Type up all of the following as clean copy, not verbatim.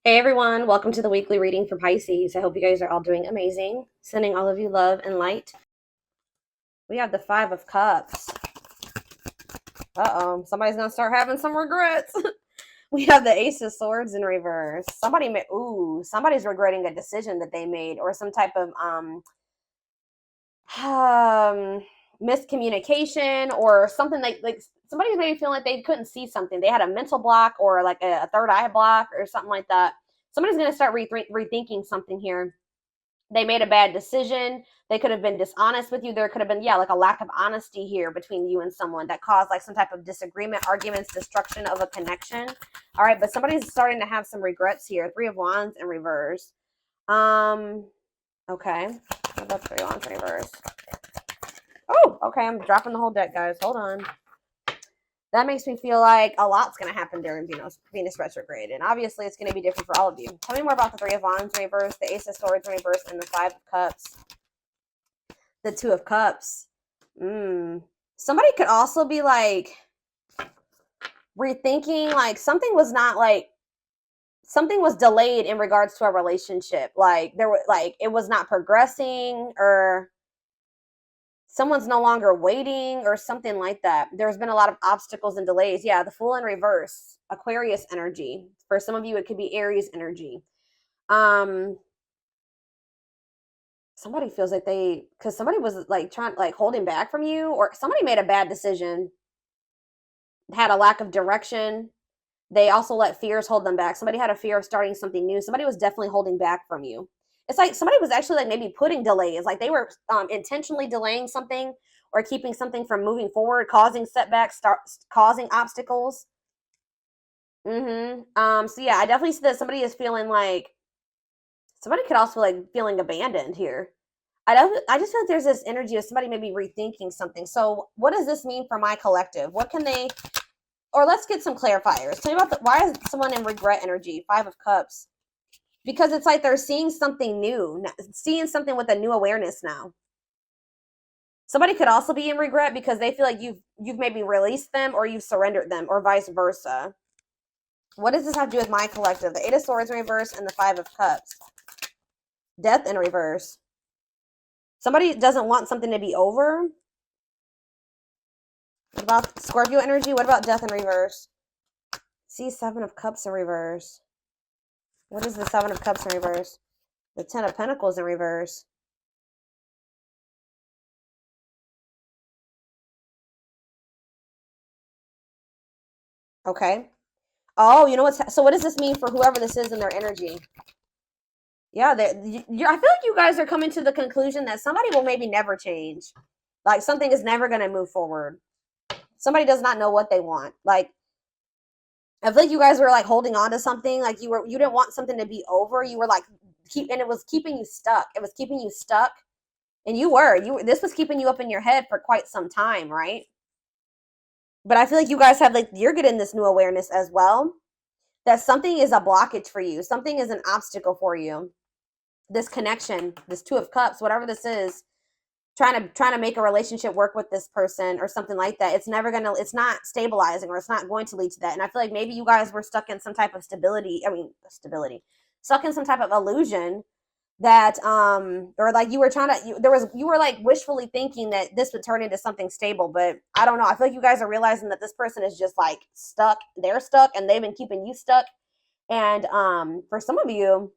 Hey everyone, welcome to the weekly reading for Pisces. I hope you guys are all doing amazing. Sending all of you love and light. We have the Five of Cups. Uh-oh, somebody's gonna start having some regrets. We have the Ace of Swords in reverse. Somebody's regretting a decision that they made or some type of miscommunication or something like somebody's maybe feeling like they couldn't see something. They had a mental block or like a third eye block or something like that. Somebody's going to start rethinking something here. They made a bad decision. They could have been dishonest with you. There could have been, like a lack of honesty here between you and someone that caused like some type of disagreement, arguments, destruction of a connection. All right, but somebody's starting to have some regrets here. Three of Wands in reverse. Okay. What about Three of Wands in reverse? Oh, okay. I'm dropping the whole deck, guys. Hold on. That makes me feel like a lot's going to happen during Venus retrograde. And obviously, it's going to be different for all of you. Tell me more about the Three of Wands in reverse, the Ace of Swords in reverse, and the Five of Cups. The Two of Cups. Somebody could also be like rethinking, like something was delayed in regards to a relationship. Like it was not progressing, or someone's no longer waiting or something like that. There's been a lot of obstacles and delays. Yeah, the Fool in reverse, Aquarius energy. For some of you, it could be Aries energy. Somebody feels like because somebody was like holding back from you, or somebody made a bad decision, had a lack of direction. They also let fears hold them back. Somebody had a fear of starting something new. Somebody was definitely holding back from you. It's like somebody was actually like maybe putting delays, like they were intentionally delaying something or keeping something from moving forward, causing setbacks, causing obstacles. So yeah, I definitely see that somebody is feeling like somebody could also like feeling abandoned here. I just feel like there's this energy of somebody maybe rethinking something. So what does this mean for my collective? What can they, or let's get some clarifiers. Tell me about why is someone in regret energy? Five of Cups. Because it's like they're seeing something new, seeing something with a new awareness now. Somebody could also be in regret because they feel like you've maybe released them or you've surrendered them, or vice versa. What does this have to do with my collective? The Eight of Swords in reverse and the Five of Cups. Death in reverse. Somebody doesn't want something to be over. What about Scorpio energy? What about death in reverse? See, Seven of Cups in reverse. What is the Seven of Cups in reverse? The Ten of Pentacles in reverse. Okay. Oh, you know what's so what does this mean for whoever this is in their energy? Yeah, I feel like you guys are coming to the conclusion that somebody will maybe never change. Like something is never going to move forward. Somebody does not know what they want. Like I feel like you guys were like holding on to something. Like you didn't want something to be over. You were like and it was keeping you stuck. It was keeping you stuck. And this was keeping you up in your head for quite some time, right? But I feel like you guys have you're getting this new awareness as well, that something is a blockage for you. Something is an obstacle for you. This connection, this Two of Cups, whatever this is, trying to make a relationship work with this person or something like that. It's not stabilizing, or it's not going to lead to that. And I feel like maybe you guys were stuck in some type of stuck in some type of illusion that or like you were like wishfully thinking that this would turn into something stable. But I don't know, I feel like you guys are realizing that this person is just like stuck. They're stuck and they've been keeping you stuck. And for some of you,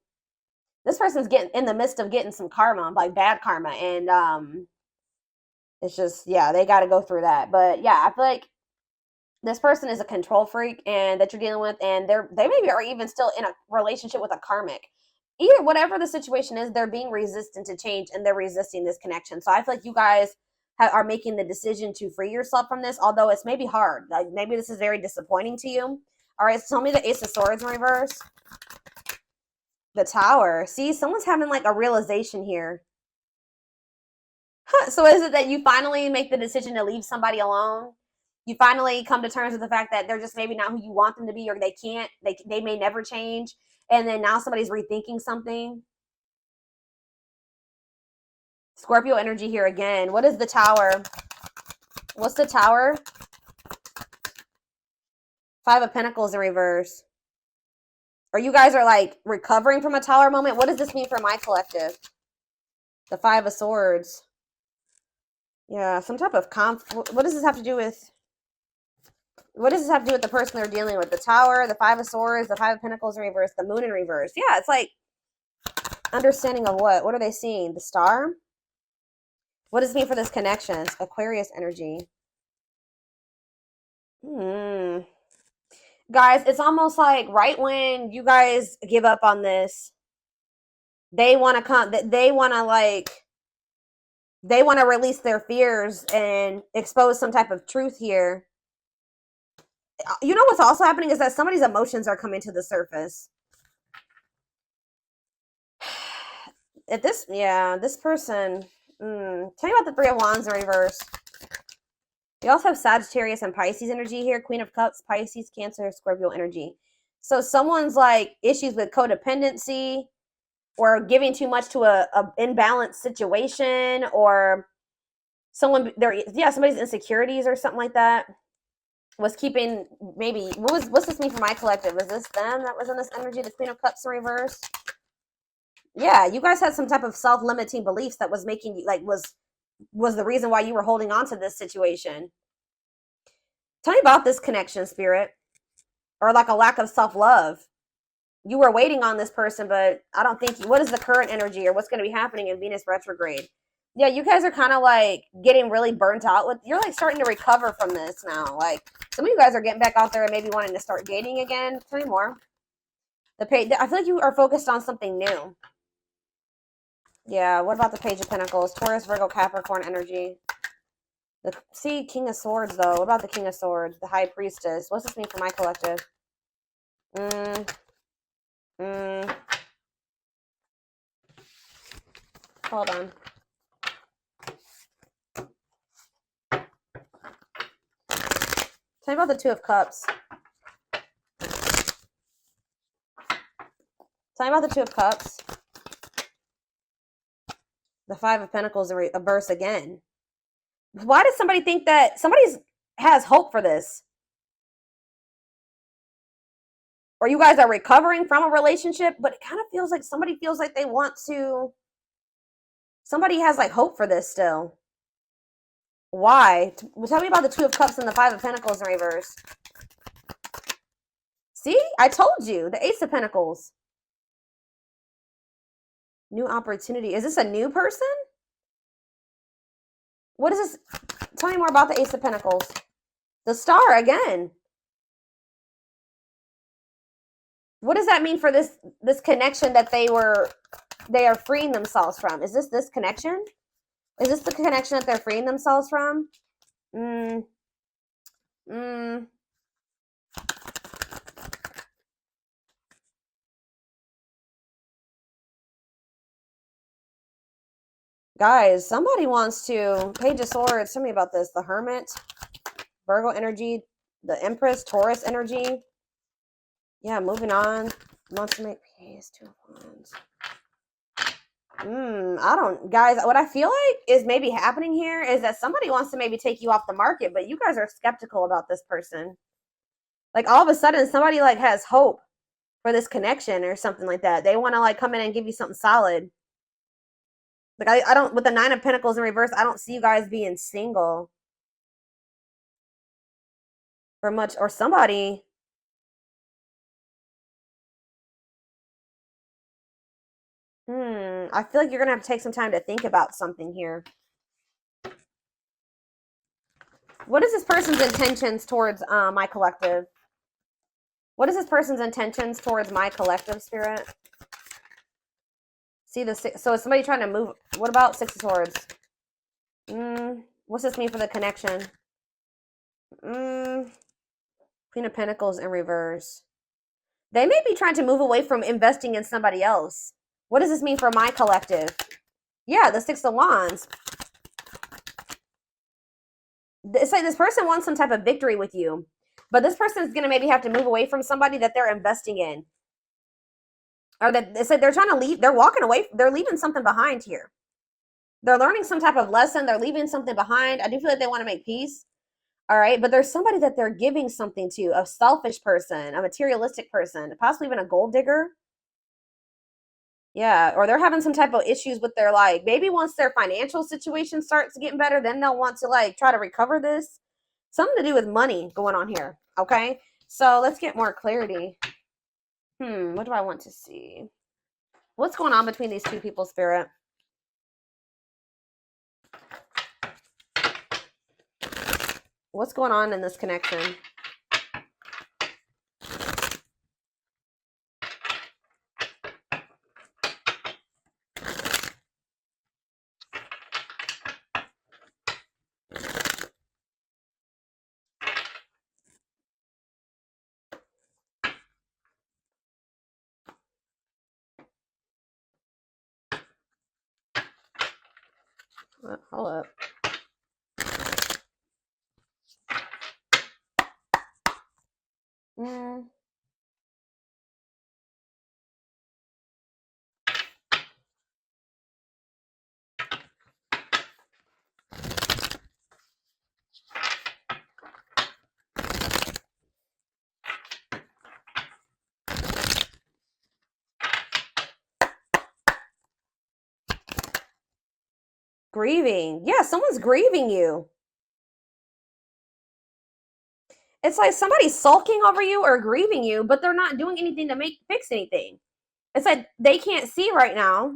this person's getting in the midst of getting some karma, like bad karma. And it's just, yeah, they got to go through that. But yeah, I feel like this person is a control freak and that you're dealing with, and they maybe are even still in a relationship with a karmic. Either whatever the situation is, they're being resistant to change and they're resisting this connection. So I feel like you guys are making the decision to free yourself from this, although it's maybe hard. Like maybe this is very disappointing to you. All right, so tell me the Ace of Swords in reverse. The Tower. See, someone's having like a realization here. So is it that you finally make the decision to leave somebody alone? You finally come to terms with the fact that they're just maybe not who you want them to be, or they may never change, and then now somebody's rethinking something. Scorpio energy here again. What is the Tower? What's the Tower? Five of Pentacles in reverse. Or you guys are like recovering from a Tower moment. What does this mean for my collective? The Five of Swords. Yeah, some type of what does this have to do with? What does this have to do with the person they're dealing with? The Tower, the Five of Swords, the Five of Pentacles in reverse, the Moon in reverse. Yeah, it's like understanding of what? What are they seeing? The Star? What does it mean for this connection? Aquarius energy. Guys, it's almost like right when you guys give up on this, they want to come, they want to like, they want to release their fears and expose some type of truth here. You know what's also happening is that somebody's emotions are coming to the surface. If this, yeah, this person, tell me about the Three of Wands in reverse. We also have Sagittarius and Pisces energy here. Queen of Cups, Pisces, Cancer, Scorpio energy. So someone's like issues with codependency or giving too much to a imbalanced situation, or someone somebody's insecurities or something like that was keeping, maybe what's this mean for my collective? Is this them that was in this energy? The Queen of Cups in reverse. Yeah, you guys had some type of self-limiting beliefs that was making you like was the reason why you were holding on to this situation. Tell me about this connection, Spirit, or like a lack of self-love. You were waiting on this person, but I don't think what is the current energy or what's going to be happening in Venus retrograde? Yeah, you guys are kind of like getting really burnt out with, you're like starting to recover from this now. Like some of you guys are getting back out there and maybe wanting to start dating again. Tell me more. I feel like you are focused on something new. Yeah, what about the Page of Pentacles? Taurus, Virgo, Capricorn energy. See, King of Swords, though. What about the King of Swords? The High Priestess. What's this mean for my collective? Hold on. Tell me about the Two of Cups. Tell me about the Two of Cups. The Five of Pentacles reverse again. Why does somebody think that somebody has hope for this? Or you guys are recovering from a relationship, but it kind of feels like somebody feels like they want to. Somebody has like hope for this still. Why? Tell me about the Two of Cups and the Five of Pentacles in reverse. See? I told you. The Ace of Pentacles. New opportunity. Is this a new person? What is this? Tell me more about the Ace of Pentacles. The Star again. What does that mean for this connection that they are freeing themselves from? Is this connection? Is this the connection that they're freeing themselves from? Guys, somebody wants to. Page of Swords. Tell me about this. The Hermit, Virgo energy, the Empress, Taurus energy. Yeah, moving on. Wants to make peace. Two of Wands. I don't, guys, what I feel like is maybe happening here is that somebody wants to maybe take you off the market, but you guys are skeptical about this person. Like all of a sudden somebody like has hope for this connection or something like that. They want to like come in and give you something solid. Like I don't, with the Nine of Pentacles in reverse, I don't see you guys being single for much, or somebody. I feel like you're going to have to take some time to think about something here. What is this person's intentions towards my collective? What is this person's intentions towards my collective, Spirit? See the six, so is somebody trying to move? What about Six of Swords? What's this mean for the connection? Queen of Pentacles in reverse. They may be trying to move away from investing in somebody else. What does this mean for my collective? Yeah, the Six of Wands. It's like this person wants some type of victory with you, but this person is going to maybe have to move away from somebody that they're investing in. Or that it's like they're trying to leave, they're walking away, they're leaving something behind here. They're learning some type of lesson, they're leaving something behind. I do feel like they want to make peace. All right, but there's somebody that they're giving something to, a selfish person, a materialistic person, possibly even a gold digger. Yeah, or they're having some type of issues with their, like, maybe once their financial situation starts getting better, then they'll want to like try to recover this. Something to do with money going on here. Okay, so let's get more clarity. What do I want to see? What's going on between these two people, Spirit? What's going on in this connection? Hold up. Grieving. Yeah, someone's grieving you. It's like somebody's sulking over you or grieving you, but they're not doing anything to fix anything. It's like they can't see right now.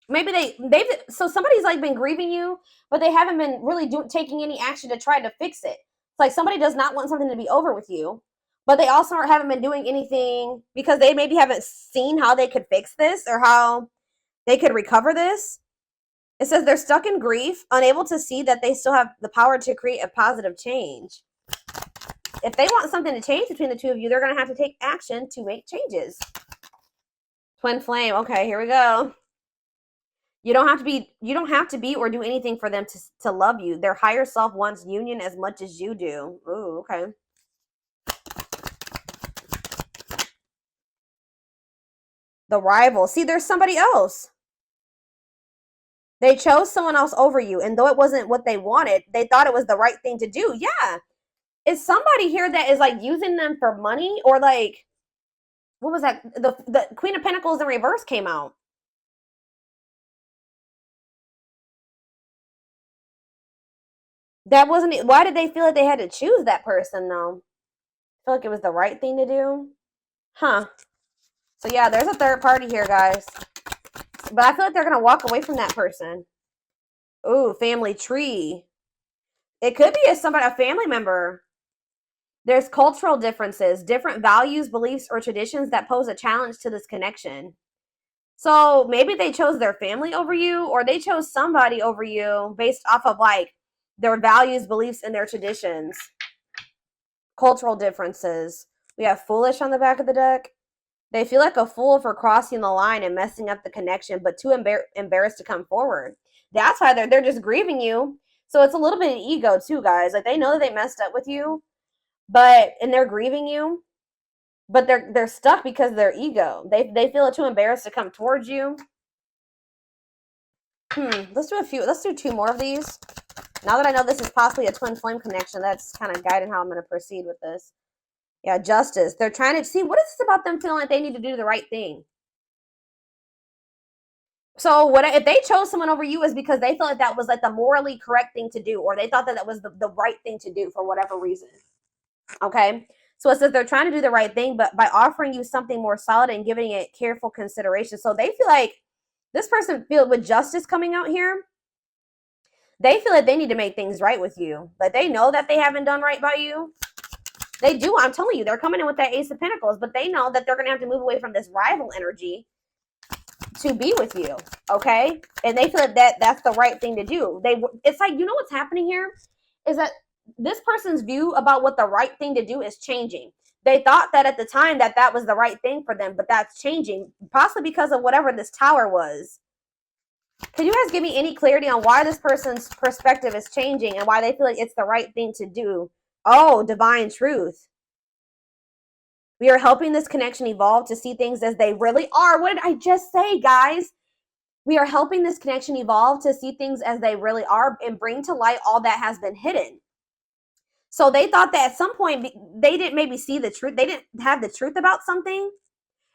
Maybe they've so somebody's like been grieving you, but they haven't been really taking any action to try to fix it. It's like somebody does not want something to be over with you, but they also haven't been doing anything because they maybe haven't seen how they could fix this or how they could recover this. It says they're stuck in grief, unable to see that they still have the power to create a positive change. If they want something to change between the two of you, they're going to have to take action to make changes. Twin flame. Okay, here we go. You don't have to be or do anything for them to love you. Their higher self wants union as much as you do. Ooh, okay. The rival. See, there's somebody else. They chose someone else over you, and though it wasn't what they wanted, they thought it was the right thing to do. Yeah. Is somebody here that is like using them for money, or like, what was that? The Queen of Pentacles in reverse came out. That wasn't it. Why did they feel like they had to choose that person though? I feel like it was the right thing to do. Huh. So yeah, there's a third party here, guys. But I feel like they're gonna walk away from that person. Ooh, family tree. It could be a family member. There's cultural differences, different values, beliefs, or traditions that pose a challenge to this connection. So maybe they chose their family over you, or they chose somebody over you based off of like their values, beliefs, and their traditions. Cultural differences. We have foolish on the back of the deck. They feel like a fool for crossing the line and messing up the connection, but too embarrassed to come forward. That's why they're just grieving you. So it's a little bit of ego too, guys. Like they know that they messed up with you, and they're grieving you, but they're stuck because of their ego. They feel too embarrassed to come towards you. Let's do two more of these. Now that I know this is possibly a twin flame connection, that's kind of guiding how I'm going to proceed with this. Yeah, justice. They're trying to see, what is this about them feeling like they need to do the right thing? So what if they chose someone over you is because they felt like that was like the morally correct thing to do, or they thought that was the right thing to do for whatever reason. Okay. So it says they're trying to do the right thing, but by offering you something more solid and giving it careful consideration. So they feel like this person feel with justice coming out here. They feel like they need to make things right with you. Like they know that they haven't done right by you. They do. I'm telling you, they're coming in with that Ace of Pentacles, but they know that they're going to have to move away from this rival energy to be with you. Okay. And they feel like that's the right thing to do. It's like, you know what's happening here is that this person's view about what the right thing to do is changing. They thought that at the time that was the right thing for them, but that's changing, possibly because of whatever this tower was. Can you guys give me any clarity on why this person's perspective is changing and why they feel like it's the right thing to do? Oh, divine truth. We are helping this connection evolve to see things as they really are. What did I just say, guys? We are helping this connection evolve to see things as they really are and bring to light all that has been hidden. So they thought that at some point they didn't maybe see the truth. They didn't have the truth about something.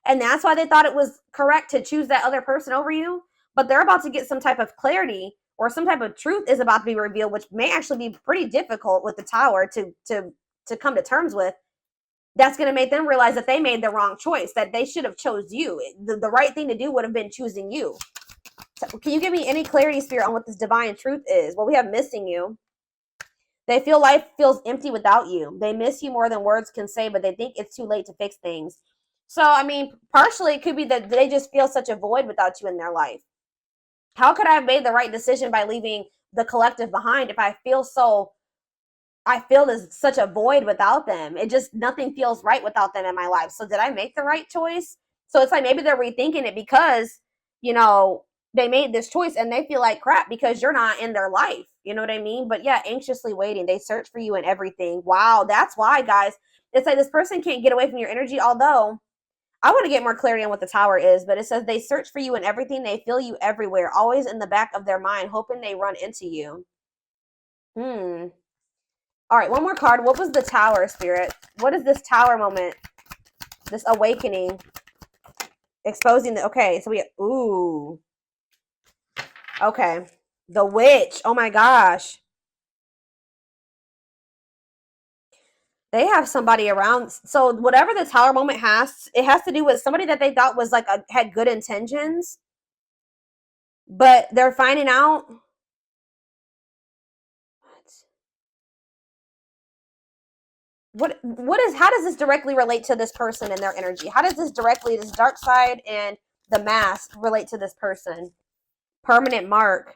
And that's why they thought it was correct to choose that other person over you. But they're about to get some type of clarity, or some type of truth is about to be revealed, which may actually be pretty difficult with the Tower to come to terms with. That's going to make them realize that they made the wrong choice, that they should have chose you. The right thing to do would have been choosing you. So can you give me any clarity, Spirit, on what this divine truth is? Well, we have missing you. They feel life feels empty without you. They miss you more than words can say, but they think it's too late to fix things. So, I mean, partially it could be that they just feel such a void without you in their life. How could I have made the right decision by leaving the collective behind if I feel there's such a void without them? It just, nothing feels right without them in my life. So did I make the right choice? So it's like maybe they're rethinking it because, you know, they made this choice and they feel like crap because you're not in their life. You know what I mean? But yeah, anxiously waiting. They search for you in everything. Wow, that's why, guys. It's like this person can't get away from your energy, although I want to get more clarity on what the Tower is, but it says they search for you in everything. They feel you everywhere, always in the back of their mind, hoping they run into you. All right, one more card. What was the Tower, Spirit? What is this Tower moment? This awakening. Exposing the, okay, so we, ooh. Okay. The Witch. Oh my gosh. They have somebody around. So whatever the Tower moment has, it has to do with somebody that they thought was like had good intentions, but they're finding out. What is, how does this directly relate to this person and their energy? How does this directly, this dark side and the mask, relate to this person? Permanent mark.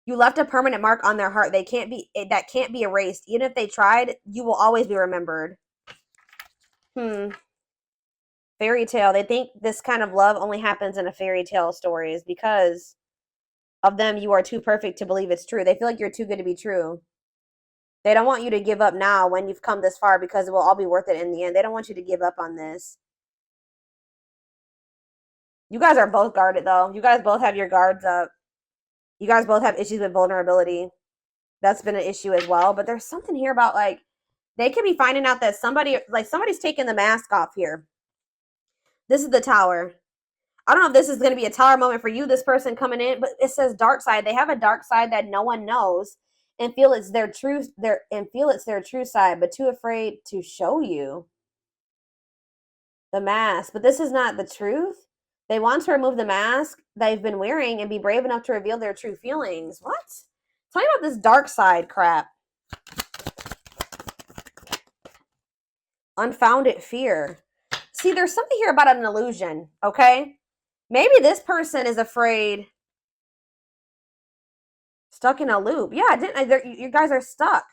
You left a permanent mark on their heart. That can't be erased. Even if they tried, you will always be remembered. Fairy tale. They think this kind of love only happens in a fairy tale stories because of them. You are too perfect to believe it's true. They feel like you're too good to be true. They don't want you to give up now when you've come this far because it will all be worth it in the end. They don't want you to give up on this. You guys are both guarded though. You guys both have your guards up. You guys both have issues with vulnerability. That's been an issue as well. But there's something here about like, they could be finding out that somebody's taking the mask off here. This is the Tower. I don't know if this is going to be a Tower moment for you, this person coming in, but it says dark side. They have a dark side that no one knows and feel it's their true side, but too afraid to show you the mask. But this is not the truth. They want to remove the mask they've been wearing and be brave enough to reveal their true feelings. What? Tell me about this dark side crap. Unfounded fear. See, there's something here about an illusion, okay? Maybe this person is afraid, stuck in a loop. Yeah, you guys are stuck.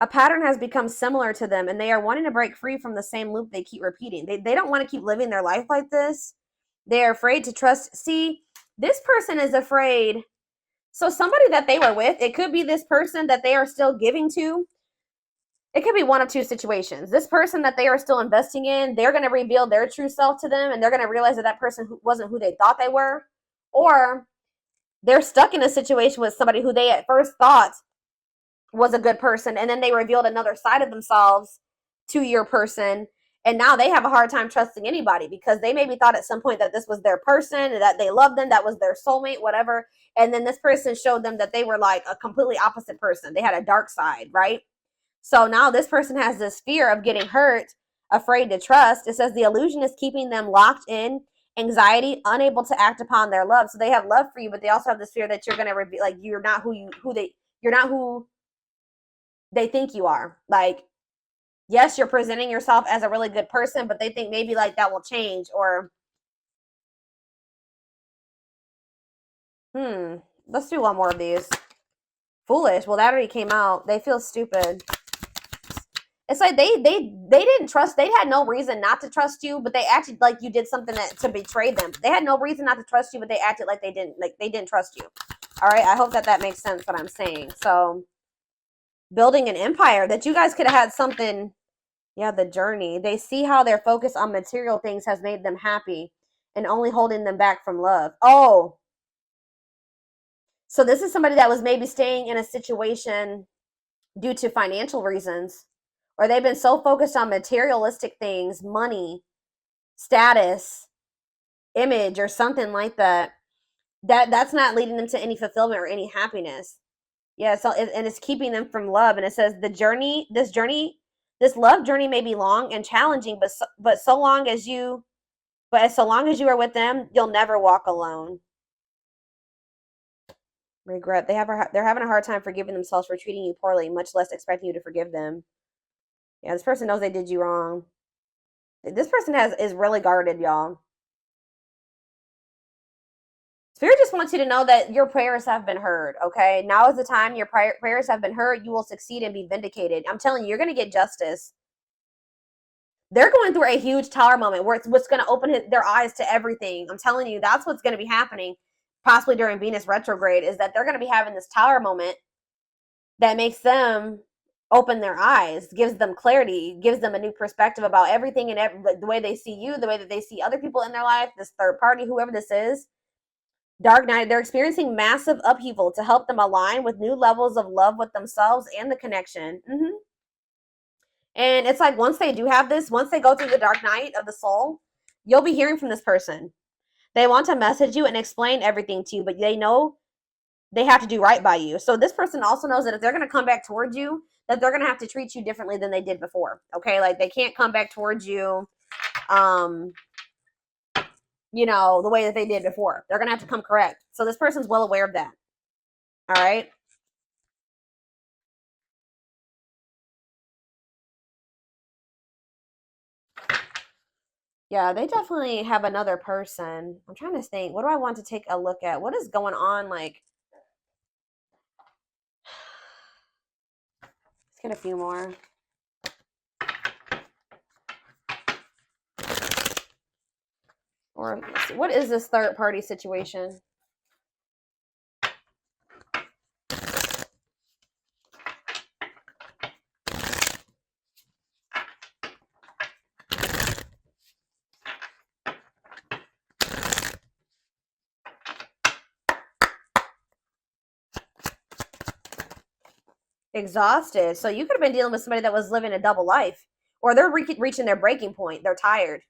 A pattern has become similar to them, and they are wanting to break free from the same loop they keep repeating. They don't want to keep living their life like this. They are afraid to trust. See, this person is afraid. So somebody that they were with, it could be this person that they are still giving to. It could be one of two situations. This person that they are still investing in, they're going to reveal their true self to them, and they're going to realize that person wasn't who they thought they were. Or they're stuck in a situation with somebody who they at first thought was a good person, and then they revealed another side of themselves to your person, and now they have a hard time trusting anybody because they maybe thought at some point that this was their person and that they loved them, that was their soulmate, whatever, and then this person showed them that they were like a completely opposite person. They had a dark side, right? So now this person has this fear of getting hurt, afraid to trust. It says the illusion is keeping them locked in anxiety, unable to act upon their love. So they have love for you, but they also have this fear that you're going to reveal, like, you're not you're not who they think you are. Like, yes, you're presenting yourself as a really good person, but they think maybe like that will change. Or let's do one more of these. Foolish. Well, that already came out. They feel stupid. It's like they didn't trust. They had no reason not to trust you, but they acted like you did something to betray them. They had no reason not to trust you, but they acted like they didn't trust you. All right, I hope that makes sense what I'm saying. So, building an empire, that you guys could have had something. Yeah, the journey. They see how their focus on material things has made them happy and only holding them back from love. Oh, so this is somebody that was maybe staying in a situation due to financial reasons, or they've been so focused on materialistic things, money, status, image, or something like that, that's not leading them to any fulfillment or any happiness. Yeah, so and it's keeping them from love. And it says this love journey may be long and challenging, but so long as you are with them, you'll never walk alone. Regret. They're having a hard time forgiving themselves for treating you poorly, much less expecting you to forgive them. Yeah, this person knows they did you wrong. This person is really guarded, y'all. Spirit just wants you to know that your prayers have been heard, okay? Now is the time your prayers have been heard. You will succeed and be vindicated. I'm telling you, you're going to get justice. They're going through a huge tower moment where it's what's going to open their eyes to everything. I'm telling you, that's what's going to be happening, possibly during Venus retrograde, is that they're going to be having this tower moment that makes them open their eyes, gives them clarity, gives them a new perspective about everything and the way they see you, the way that they see other people in their life, this third party, whoever this is. Dark night, they're experiencing massive upheaval to help them align with new levels of love with themselves and the connection. And it's like once they do have this, once they go through the dark night of the soul, you'll be hearing from this person. They want to message you and explain everything to you, but they know they have to do right by you. So this person also knows that if they're going to come back towards you, that they're going to have to treat you differently than they did before. Okay, like they can't come back towards you the way that they did before. They're going to have to come correct. So this person's well aware of that. All right. Yeah, they definitely have another person. I'm trying to think. What do I want to take a look at? What is going on? Like, let's get a few more. Or let's see, what is this third party situation? Exhausted. So you could have been dealing with somebody that was living a double life, or they're reaching their breaking point. They're tired.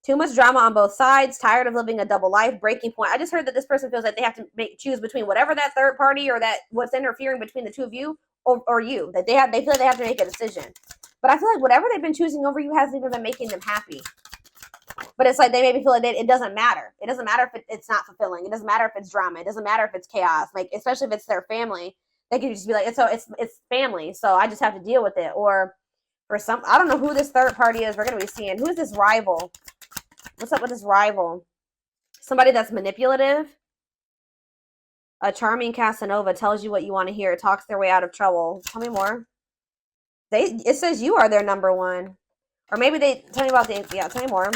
Too much drama on both sides, tired of living a double life, breaking point. I just heard that this person feels like they have to choose between whatever that third party or that what's interfering between the two of you or you. That they feel like they have to make a decision. But I feel like whatever they've been choosing over you hasn't even been making them happy. But it's like they maybe feel like it doesn't matter. It doesn't matter if it's not fulfilling. It doesn't matter if it's drama. It doesn't matter if it's chaos. Like, especially if it's their family, they could just be like, it's family, so I just have to deal with it. Or for some, I don't know who this third party is. We're gonna be seeing who's this rival. What's up with this rival? Somebody that's manipulative. A charming Casanova tells you what you want to hear. Talks their way out of trouble. Tell me more. It says you are their number one, or maybe they tell me about the Tell me more.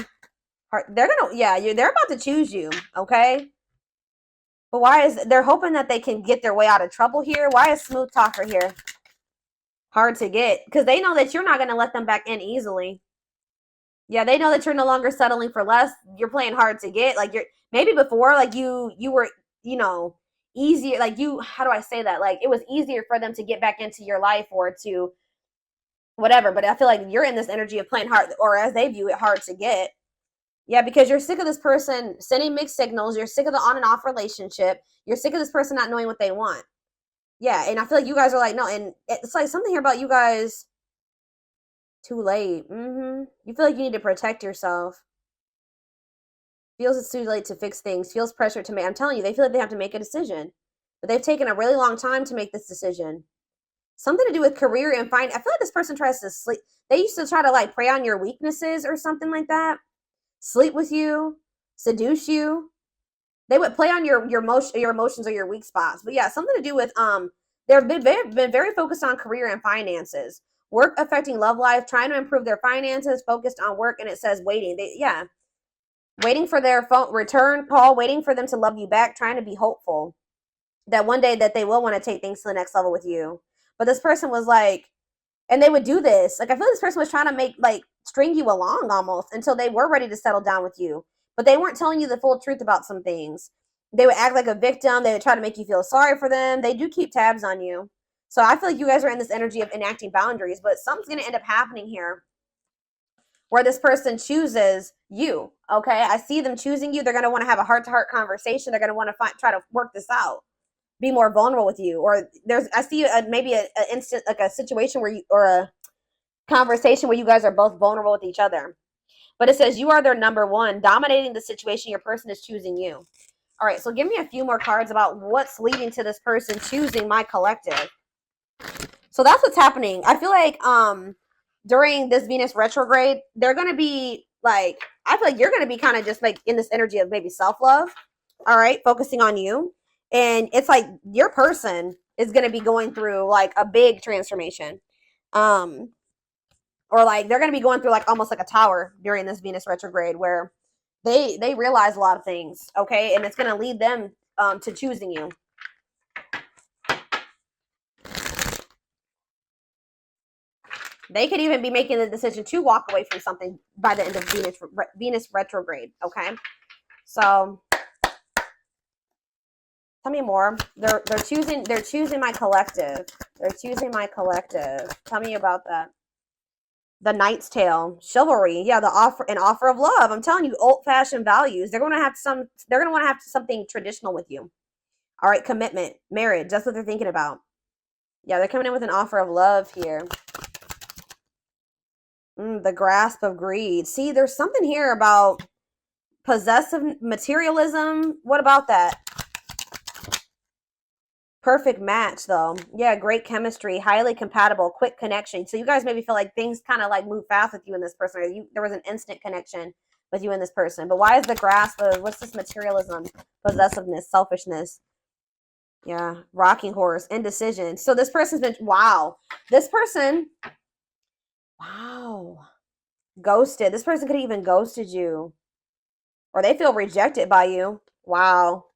They're about to choose you, okay? But they're hoping that they can get their way out of trouble here? Why is smooth talker here? Hard to get, because they know that you're not going to let them back in easily. Yeah, they know that you're no longer settling for less. You're playing hard to get. Like maybe before, like you were, easier. Like how do I say that? Like it was easier for them to get back into your life or to whatever. But I feel like you're in this energy of playing hard, or as they view it, hard to get. Yeah, because you're sick of this person sending mixed signals. You're sick of the on and off relationship. You're sick of this person not knowing what they want. Yeah, and I feel like you guys are like, no, and it's like something here about you guys. Too late. You feel like you need to protect yourself. Feels it's too late to fix things. Feels pressure to make. I'm telling you, they feel like they have to make a decision. But they've taken a really long time to make this decision. Something to do with career and I feel like this person tries to sleep. They used to try to like prey on your weaknesses or something like that. Sleep with you, seduce you. They would play on your emotions or your weak spots. But yeah, something to do with they've been very focused on career and finances. Work affecting love life, trying to improve their finances, focused on work, and it says waiting. Waiting for their phone return call, waiting for them to love you back, trying to be hopeful that one day that they will want to take things to the next level with you. But this person was like, and they would do this. Like I feel like this person was trying to string you along almost until they were ready to settle down with you. But they weren't telling you the full truth about some things. They would act like a victim. They would try to make you feel sorry for them. They do keep tabs on you. So I feel like you guys are in this energy of enacting boundaries, but something's going to end up happening here where this person chooses you. Okay, I see them choosing you. They're going to want to have a heart-to-heart conversation. They're going to want to try to work this out, be more vulnerable with you. Or I see maybe a instant, like a situation where you, or a conversation where you guys are both vulnerable with each other. But it says you are their number one, dominating the situation. Your person is choosing you. All right, so give me a few more cards about what's leading to this person choosing my collective. So that's what's happening. I feel like during this Venus retrograde, they're going to be like, I feel like you're going to be kind of just like in this energy of maybe self-love. All right, focusing on you. And it's like your person is going to be going through like a big transformation. Or like they're going to be going through like almost like a tower during this Venus retrograde where they realize a lot of things, okay? And it's going to lead them to choosing you. They could even be making the decision to walk away from something by the end of Venus retrograde, okay? So tell me more. They're choosing my collective. They're choosing my collective. Tell me about that. The Knight's Tale, chivalry, yeah, an offer of love. I'm telling you, old-fashioned values. They're going to want to have something traditional with you. All right, commitment, marriage. That's what they're thinking about. Yeah, they're coming in with an offer of love here. The grasp of greed. See, there's something here about possessive materialism. What about that? Perfect match, though. Yeah, great chemistry, highly compatible, quick connection. So you guys maybe feel like things kind of like move fast with you and this person. Or there was an instant connection with you and this person. But why is the grasp of, what's this materialism, possessiveness, selfishness? Yeah, rocking horse, indecision. So this person's been, wow. This person, wow. Ghosted. This person could have even ghosted you. Or they feel rejected by you. Wow.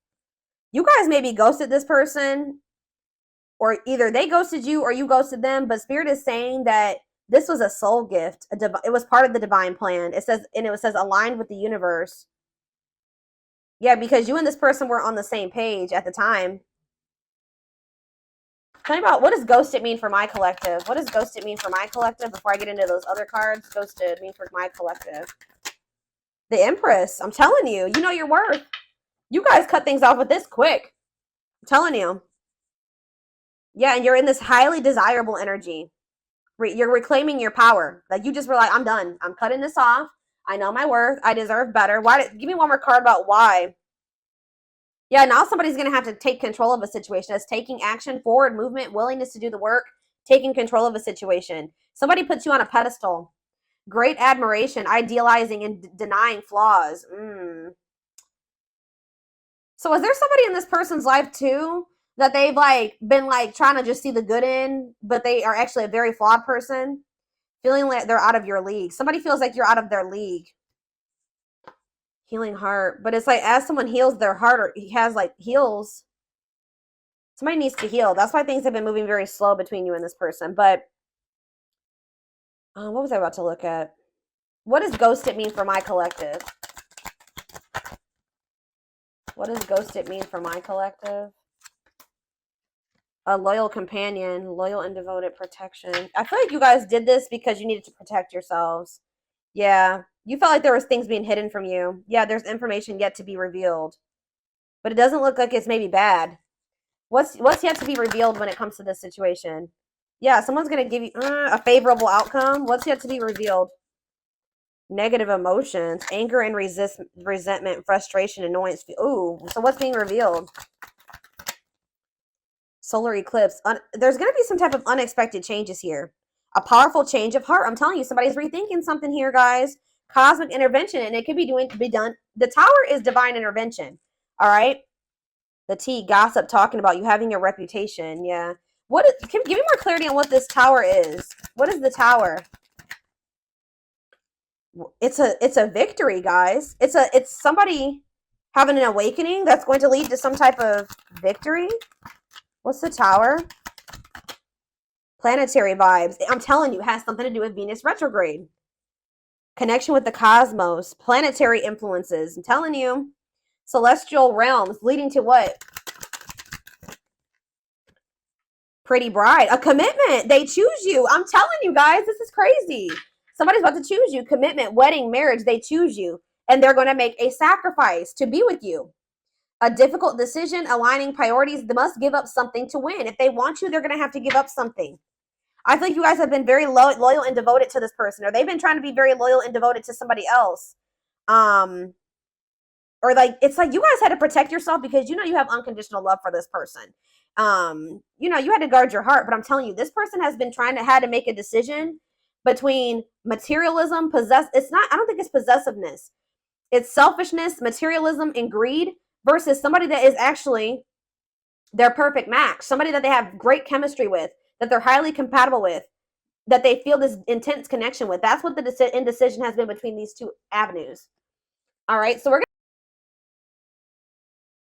You guys maybe ghosted this person, or either they ghosted you or you ghosted them, but Spirit is saying that this was a soul gift. It was part of the divine plan. It says aligned with the universe. Yeah, because you and this person were on the same page at the time. Tell me about, what does ghosted mean for my collective? What does ghosted mean for my collective before I get into those other cards? Ghosted mean for my collective. The Empress. I'm telling you, you know your worth. You guys cut things off with this quick. I'm telling you. Yeah, and you're in this highly desirable energy. You're reclaiming your power. Like you just were like, I'm done. I'm cutting this off. I know my worth. I deserve better. Give me one more card about why. Yeah, now somebody's going to have to take control of a situation. That's taking action, forward movement, willingness to do the work, taking control of a situation. Somebody puts you on a pedestal. Great admiration, idealizing and denying flaws. So is there somebody in this person's life too that they've like been like trying to just see the good in, but they are actually a very flawed person, feeling like they're out of your league? Somebody feels like you're out of their league. Healing heart, but it's like as someone heals their heart, or heals, somebody needs to heal. That's why things have been moving very slow between you and this person. But what was I about to look at? What does ghosted mean for my collective? What does ghosted mean for my collective? A loyal companion, loyal and devoted protection. I feel like you guys did this because you needed to protect yourselves. Yeah, you felt like there was things being hidden from you. Yeah, there's information yet to be revealed. But it doesn't look like it's maybe bad. What's yet to be revealed when it comes to this situation? Yeah, someone's going to give you a favorable outcome. What's yet to be revealed? Negative emotions, anger and resentment, frustration, annoyance. Ooh, so what's being revealed? Solar eclipse. There's going to be some type of unexpected changes here. A powerful change of heart. I'm telling you, somebody's rethinking something here, guys. Cosmic intervention, and it could be done. The Tower is divine intervention. All right. The T, gossip, talking about you having a reputation. Yeah. Give me more clarity on what this Tower is. What is the Tower? It's a victory, guys. It's somebody having an awakening that's going to lead to some type of victory. What's the Tower? Planetary vibes. I'm telling you, it has something to do with Venus retrograde. Connection with the cosmos. Planetary influences. I'm telling you. Celestial realms leading to what? Pretty bride. A commitment. They choose you. I'm telling you guys, this is crazy. Somebody's about to choose you. Commitment, wedding, marriage. They choose you. And they're going to make a sacrifice to be with you. A difficult decision, aligning priorities. They must give up something to win. If they want you, they're going to have to give up something. I think you guys have been very loyal and devoted to this person, or they've been trying to be very loyal and devoted to somebody else. Or like, it's like you guys had to protect yourself because you know you have unconditional love for this person. You know, you had to guard your heart, but I'm telling you, this person has been had to make a decision between materialism, it's not, I don't think it's possessiveness. It's selfishness, materialism, and greed versus somebody that is actually their perfect match, somebody that they have great chemistry with, that they're highly compatible with, that they feel this intense connection with. That's what the indecision has been between these two avenues. All right, so we're